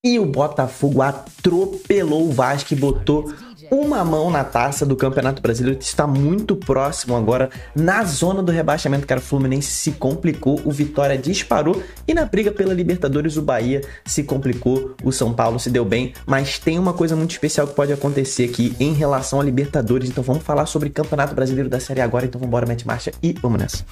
E o Botafogo atropelou o Vasco e botou uma mão na taça do Campeonato Brasileiro, que está muito próximo agora na zona do rebaixamento. Cara, o Fluminense se complicou, o Vitória disparou e na briga pela Libertadores o Bahia se complicou, o São Paulo se deu bem, mas tem uma coisa muito especial que pode acontecer aqui em relação a Libertadores. Então vamos falar sobre Campeonato Brasileiro da Série A agora, então vamos embora, mete marcha e vamos nessa.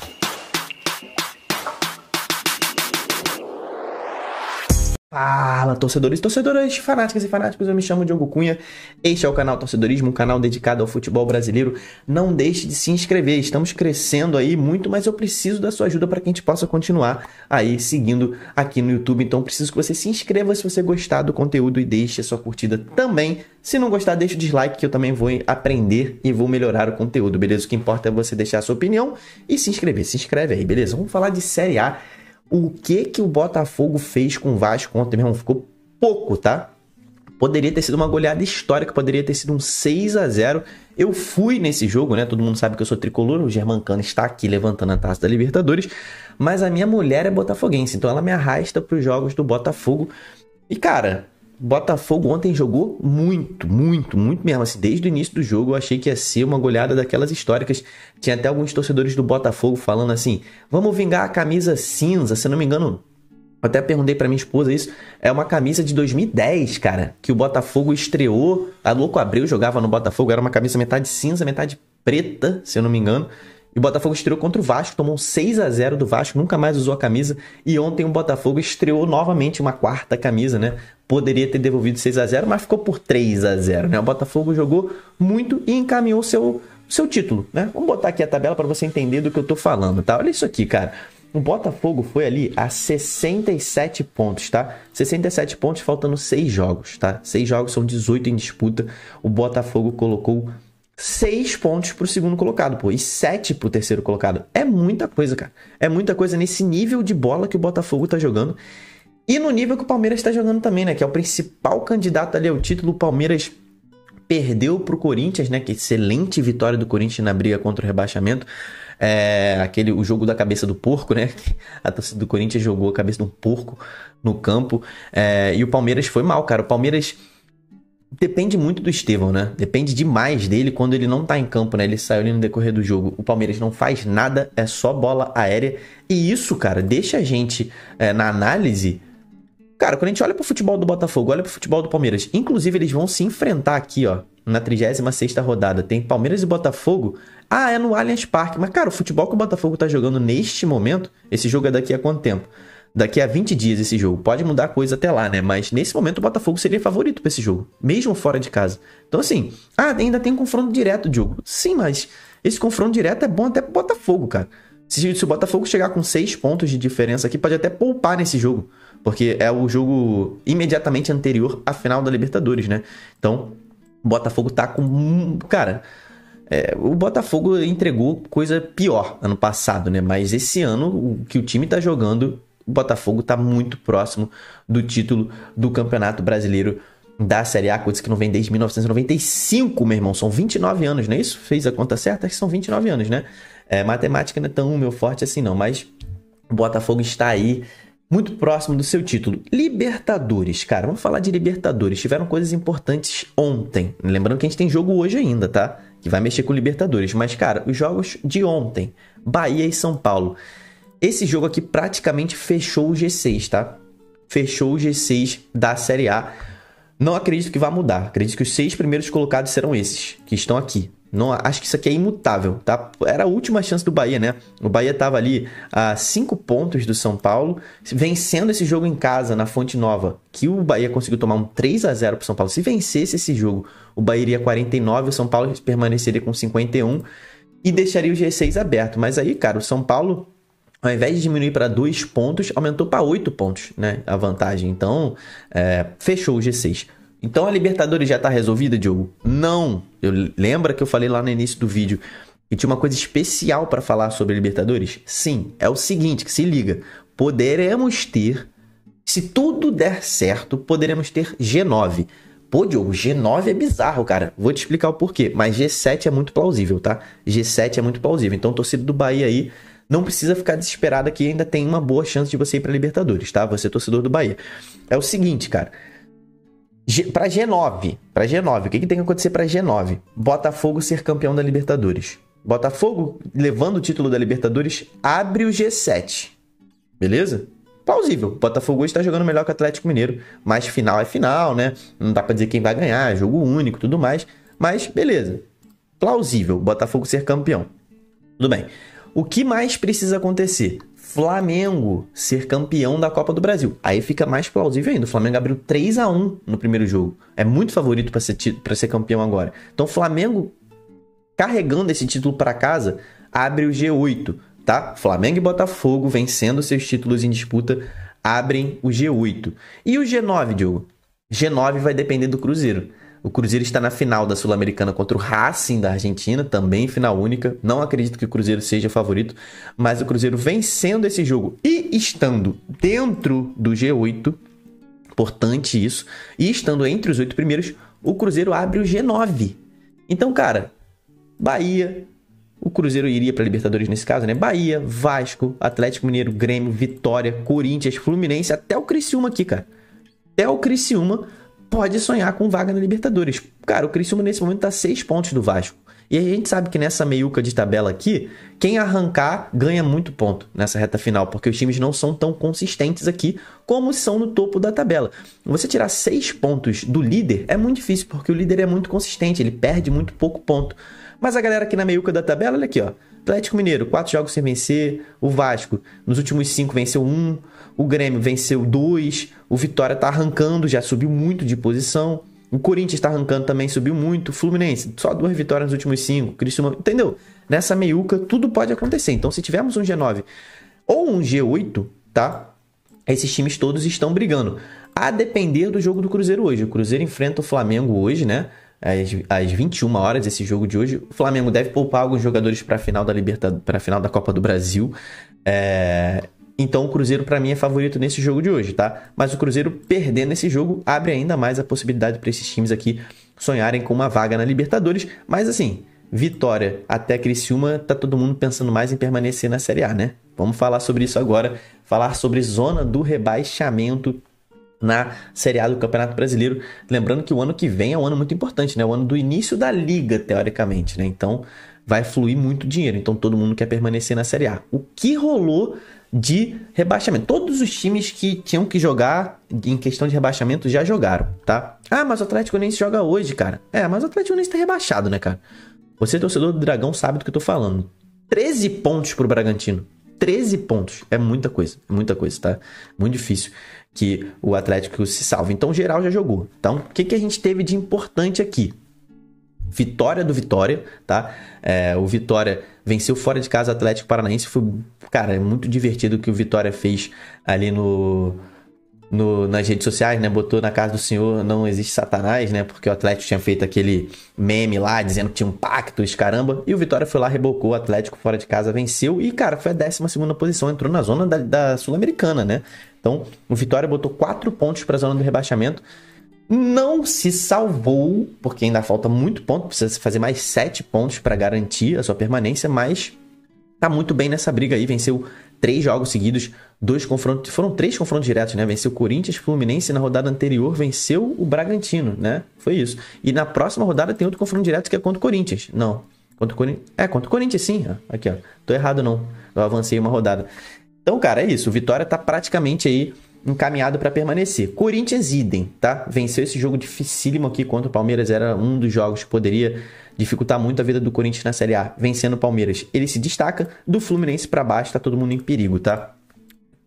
Fala, torcedores, torcedoras, fanáticas e fanáticos, eu me chamo Diogo Cunha, este é o canal Torcedorismo, um canal dedicado ao futebol brasileiro. Não deixe de se inscrever, estamos crescendo aí muito, mas eu preciso da sua ajuda para que a gente possa continuar aí seguindo aqui no YouTube. Então preciso que você se inscreva se você gostar do conteúdo e deixe a sua curtida também. Se não gostar, deixa o dislike que eu também vou aprender e vou melhorar o conteúdo, beleza? O que importa é você deixar a sua opinião e se inscrever, se inscreve aí, beleza? Vamos falar de Série A. O que o Botafogo fez com o Vasco ontem, meu irmão? Ficou pouco, tá? Poderia ter sido uma goleada histórica, poderia ter sido um 6-0. Eu fui nesse jogo, né? Todo mundo sabe que eu sou tricolor, o Germancano está aqui levantando a taça da Libertadores, mas a minha mulher é botafoguense, então ela me arrasta para os jogos do Botafogo. E, cara, Botafogo ontem jogou muito mesmo. Assim, desde o início do jogo eu achei que ia ser uma goleada daquelas históricas. Tinha até alguns torcedores do Botafogo falando assim: vamos vingar a camisa cinza. Se eu não me engano, eu até perguntei pra minha esposa isso. É uma camisa de 2010, cara, que o Botafogo estreou. A Louco Abreu jogava no Botafogo. Era uma camisa metade cinza, metade preta, se eu não me engano. E o Botafogo estreou contra o Vasco, tomou um 6-0 do Vasco, nunca mais usou a camisa. E ontem o Botafogo estreou novamente uma quarta camisa, né? Poderia ter devolvido 6-0, mas ficou por 3-0, né? O Botafogo jogou muito e encaminhou seu título, né? Vamos botar aqui a tabela para você entender do que eu tô falando, tá? Olha isso aqui, cara. O Botafogo foi ali a 67 pontos, tá? 67 pontos faltando 6 jogos, tá? 6 jogos são 18 em disputa. O Botafogo colocou 6 pontos pro segundo colocado, pô, e 7 pro terceiro colocado. É muita coisa, cara. É muita coisa nesse nível de bola que o Botafogo tá jogando. E no nível que o Palmeiras tá jogando também, né? Que é o principal candidato ali ao título. O Palmeiras perdeu pro Corinthians, né? Que excelente vitória do Corinthians na briga contra o rebaixamento. O jogo da cabeça do porco, né? A torcida do Corinthians jogou a cabeça de um porco no campo. E o Palmeiras foi mal, cara. O Palmeiras depende muito do Estevão, né? Depende demais dele quando ele não tá em campo, né? Ele saiu ali no decorrer do jogo. O Palmeiras não faz nada, é só bola aérea. E isso, cara, deixa a gente na análise. Cara, quando a gente olha pro futebol do Botafogo, olha pro futebol do Palmeiras. Inclusive, eles vão se enfrentar aqui, ó, na 36ª rodada. Tem Palmeiras e Botafogo. Ah, é no Allianz Parque. Mas, cara, o futebol que o Botafogo tá jogando neste momento, esse jogo é daqui a quanto tempo? Daqui a 20 dias esse jogo. Pode mudar a coisa até lá, né? Mas nesse momento o Botafogo seria favorito pra esse jogo, mesmo fora de casa. Então, assim, ainda tem um confronto direto, Diogo. Sim, mas esse confronto direto é bom até pro Botafogo, cara. Se o Botafogo chegar com 6 pontos de diferença aqui, pode até poupar nesse jogo. Porque é o jogo imediatamente anterior à final da Libertadores, né? Então, o Botafogo tá com... Cara, o Botafogo entregou coisa pior ano passado, né? Mas esse ano, o que o time tá jogando, o Botafogo tá muito próximo do título do Campeonato Brasileiro da Série A, coisa que não vem desde 1995, meu irmão. São 29 anos, não é isso? Fez a conta certa? Acho que são 29 anos, né? Matemática não é tão meu forte assim, não. Mas o Botafogo está aí muito próximo do seu título. Libertadores, cara, vamos falar de Libertadores. Tiveram coisas importantes ontem. Lembrando que a gente tem jogo hoje ainda, tá? Que vai mexer com Libertadores. Mas, cara, os jogos de ontem, Bahia e São Paulo. Esse jogo aqui praticamente fechou o G6, tá? Fechou o G6 da Série A. Não acredito que vá mudar. Acredito que os 6 primeiros colocados serão esses, que estão aqui. Não, acho que isso aqui é imutável, tá? Era a última chance do Bahia, né? O Bahia estava ali a 5 pontos do São Paulo, vencendo esse jogo em casa, na Fonte Nova, que o Bahia conseguiu tomar um 3-0 pro São Paulo. Se vencesse esse jogo, o Bahia iria 49, o São Paulo permaneceria com 51 e deixaria o G6 aberto. Mas aí, cara, o São Paulo, ao invés de diminuir para 2 pontos, aumentou para 8 pontos, né? A vantagem. Então, fechou o G6. Então a Libertadores já tá resolvida, Diogo? Não! Lembra que eu falei lá no início do vídeo que tinha uma coisa especial para falar sobre a Libertadores? Sim, é o seguinte, que se liga. Poderemos ter, se tudo der certo, poderemos ter G9. Pô, Diogo, G9 é bizarro, cara. Vou te explicar o porquê. Mas G7 é muito plausível, tá? G7 é muito plausível. Então, torcida do Bahia aí, não precisa ficar desesperado que ainda tem uma boa chance de você ir pra Libertadores, tá? Você é torcedor do Bahia. É o seguinte, cara. Para G9, o que tem que acontecer para G9? Botafogo ser campeão da Libertadores. Botafogo, levando o título da Libertadores, abre o G7. Beleza? Plausível. Botafogo hoje está jogando melhor que o Atlético Mineiro, mas final é final, né? Não dá para dizer quem vai ganhar, jogo único e tudo mais. Mas beleza. Plausível. Botafogo ser campeão. Tudo bem. O que mais precisa acontecer? Flamengo ser campeão da Copa do Brasil. Aí fica mais plausível ainda. O Flamengo abriu 3-1 no primeiro jogo. É muito favorito para ser campeão agora. Então o Flamengo, carregando esse título para casa, abre o G8, tá? Flamengo e Botafogo, vencendo seus títulos em disputa, abrem o G8. E o G9, Diogo? G9 vai depender do Cruzeiro. O Cruzeiro está na final da Sul-Americana contra o Racing da Argentina, também final única. Não acredito que o Cruzeiro seja favorito, mas o Cruzeiro vencendo esse jogo e estando dentro do G8, importante isso, e estando entre os 8 primeiros, o Cruzeiro abre o G9. Então, cara, Bahia, o Cruzeiro iria para a Libertadores nesse caso, né? Bahia, Vasco, Atlético Mineiro, Grêmio, Vitória, Corinthians, Fluminense, até o Criciúma aqui, cara. Até o Criciúma pode sonhar com vaga na Libertadores. Cara, o Criciúma nesse momento tá 6 pontos do Vasco. E a gente sabe que nessa meiuca de tabela aqui, quem arrancar ganha muito ponto nessa reta final, porque os times não são tão consistentes aqui como são no topo da tabela. Você tirar 6 pontos do líder é muito difícil, porque o líder é muito consistente, ele perde muito pouco ponto. Mas a galera aqui na meiuca da tabela, olha aqui, ó. Atlético Mineiro, 4 jogos sem vencer. O Vasco, nos últimos 5, venceu 1. O Grêmio venceu 2. O Vitória tá arrancando, já subiu muito de posição. O Corinthians tá arrancando também, subiu muito. Fluminense, só 2 vitórias nos últimos 5. Criciúma, entendeu? Nessa meiuca, tudo pode acontecer. Então, se tivermos um G9 ou um G8, tá? Esses times todos estão brigando. A depender do jogo do Cruzeiro hoje. O Cruzeiro enfrenta o Flamengo hoje, né? Às 21 horas, esse jogo de hoje. O Flamengo deve poupar alguns jogadores para a final da para a final da Copa do Brasil. Então o Cruzeiro para mim é favorito nesse jogo de hoje, tá? Mas o Cruzeiro perdendo esse jogo abre ainda mais a possibilidade para esses times aqui sonharem com uma vaga na Libertadores. Mas assim, Vitória até Criciúma, tá todo mundo pensando mais em permanecer na Série A, né? Vamos falar sobre isso agora, falar sobre zona do rebaixamento na Série A do Campeonato Brasileiro. Lembrando que o ano que vem é um ano muito importante, né? O ano do início da Liga, teoricamente, né? Então, vai fluir muito dinheiro. Então, todo mundo quer permanecer na Série A. O que rolou de rebaixamento? Todos os times que tinham que jogar em questão de rebaixamento já jogaram, tá? Ah, mas o Atlético Goianiense joga hoje, cara. Mas o Atlético Goianiense tá rebaixado, né, cara? Você, torcedor do Dragão, sabe do que eu tô falando. 13 pontos pro Bragantino. 13 pontos. É muita coisa, tá? Muito difícil que o Atlético se salve. Então, geral já jogou. Então, o que a gente teve de importante aqui? Vitória do Vitória, tá? O Vitória venceu fora de casa o Atlético Paranaense. Foi, cara, é muito divertido o que o Vitória fez ali nas redes sociais, né? Botou na casa do senhor não existe Satanás, né? Porque o Atlético tinha feito aquele meme lá, dizendo que tinha um pacto, caramba. E o Vitória foi lá, rebocou o Atlético fora de casa, venceu. E, cara, foi a 12ª posição, entrou na zona da Sul-Americana, né? Então, o Vitória botou 4 pontos para a zona do rebaixamento. Não se salvou, porque ainda falta muito ponto. Precisa fazer mais 7 pontos para garantir a sua permanência, mas tá muito bem nessa briga aí. Venceu 3 jogos seguidos, 2 confrontos. Foram 3 confrontos diretos, né? Venceu o Corinthians, Fluminense, e na rodada anterior venceu o Bragantino, né? Foi isso. E na próxima rodada tem outro confronto direto que é contra o Corinthians. Não. Contra o Corinthians. Contra o Corinthians, sim. Aqui, ó. Tô errado, não. Eu avancei uma rodada. Então, cara, é isso. O Vitória tá praticamente aí encaminhado para permanecer. Corinthians, idem, tá? Venceu esse jogo dificílimo aqui contra o Palmeiras. Era um dos jogos que poderia dificultar muito a vida do Corinthians na Série A. Vencendo o Palmeiras, ele se destaca. Do Fluminense para baixo, tá todo mundo em perigo, tá?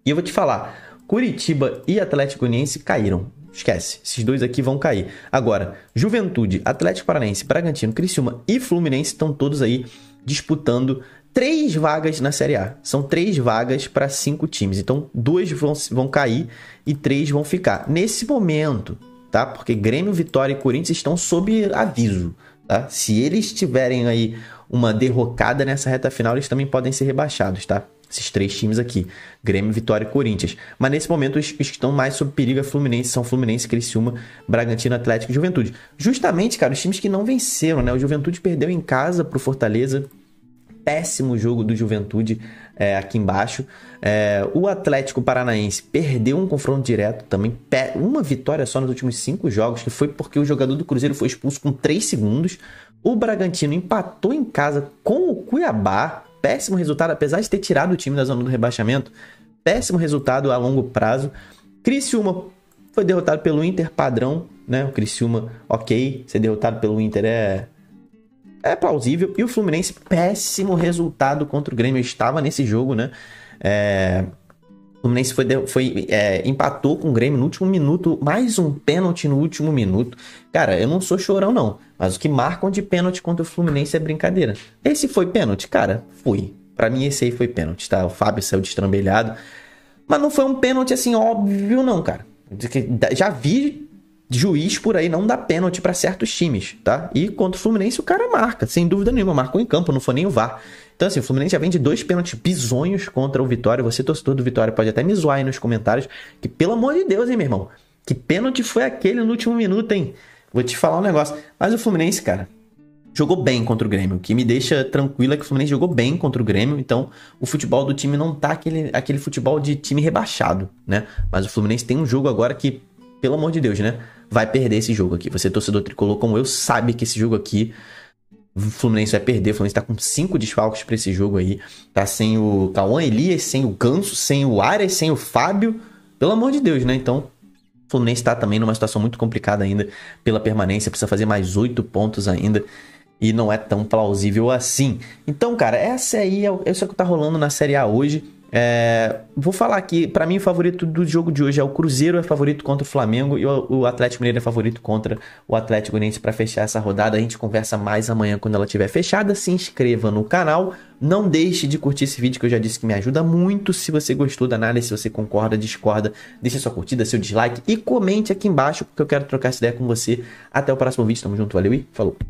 E eu vou te falar, Curitiba e Atlético Goianiense caíram. Esquece, esses dois aqui vão cair. Agora, Juventude, Atlético Paranaense, Bragantino, Criciúma e Fluminense estão todos aí disputando 3 vagas na Série A. São 3 vagas para 5 times. Então, 2 vão cair e 3 vão ficar. Nesse momento, tá? Porque Grêmio, Vitória e Corinthians estão sob aviso, tá? Se eles tiverem aí uma derrocada nessa reta final, eles também podem ser rebaixados, tá? Esses 3 times aqui, Grêmio, Vitória e Corinthians. Mas nesse momento, os que estão mais sob perigo é Fluminense, são Fluminense, Criciúma, Bragantino, Atlético e Juventude. Justamente, cara, os times que não venceram, né? O Juventude perdeu em casa pro Fortaleza. Péssimo jogo do Juventude aqui embaixo. O Atlético Paranaense perdeu um confronto direto também, uma vitória só nos últimos 5 jogos, que foi porque o jogador do Cruzeiro foi expulso com 3 segundos. O Bragantino empatou em casa com o Cuiabá, péssimo resultado, apesar de ter tirado o time da zona do rebaixamento, péssimo resultado a longo prazo. Criciúma foi derrotado pelo Inter, padrão, né? O Criciúma, ok, ser derrotado pelo Inter é plausível. E o Fluminense, péssimo resultado contra o Grêmio. Eu estava nesse jogo, né? O Fluminense empatou com o Grêmio no último minuto. Mais um pênalti no último minuto. Cara, eu não sou chorão, não. Mas o que marcam de pênalti contra o Fluminense é brincadeira. Esse foi pênalti? Cara, foi. Pra mim, esse aí foi pênalti, tá? O Fábio saiu destrambelhado. Mas não foi um pênalti, assim, óbvio, não, cara. Já vi juiz por aí não dar pênalti pra certos times, tá? E contra o Fluminense o cara marca, sem dúvida nenhuma, marcou em campo, não foi nem o VAR. Então assim, o Fluminense já vem de 2 pênaltis bizonhos contra o Vitória. Você, torcedor do Vitória, pode até me zoar aí nos comentários, que pelo amor de Deus, hein, meu irmão, que pênalti foi aquele no último minuto, hein? Vou te falar um negócio. Mas o Fluminense, cara, jogou bem contra o Grêmio. O que me deixa tranquilo é que o Fluminense jogou bem contra o Grêmio. Então, o futebol do time não tá aquele futebol de time rebaixado, né? Mas o Fluminense tem um jogo agora que, pelo amor de Deus, né? Vai perder esse jogo aqui. Você, torcedor tricolor como eu, sabe que esse jogo aqui o Fluminense vai perder. O Fluminense tá com 5 desfalques pra esse jogo aí. Tá sem o Cauã Elias, sem o Ganso, sem o Arias, sem o Fábio. Pelo amor de Deus, né? Então, o Fluminense tá também numa situação muito complicada ainda pela permanência. Precisa fazer mais 8 pontos ainda. E não é tão plausível assim. Então, cara, essa aí é isso que tá rolando na Série A hoje. Vou falar aqui, pra mim o favorito do jogo de hoje é o Cruzeiro, é favorito contra o Flamengo, e o Atlético Mineiro é favorito contra o Atlético Goianiense para fechar essa rodada. A gente conversa mais amanhã quando ela estiver fechada. Se inscreva no canal, não deixe de curtir esse vídeo que eu já disse que me ajuda muito. Se você gostou da análise, se você concorda, discorda, deixa sua curtida, seu dislike e comente aqui embaixo, porque eu quero trocar essa ideia com você. Até o próximo vídeo, tamo junto, valeu e falou!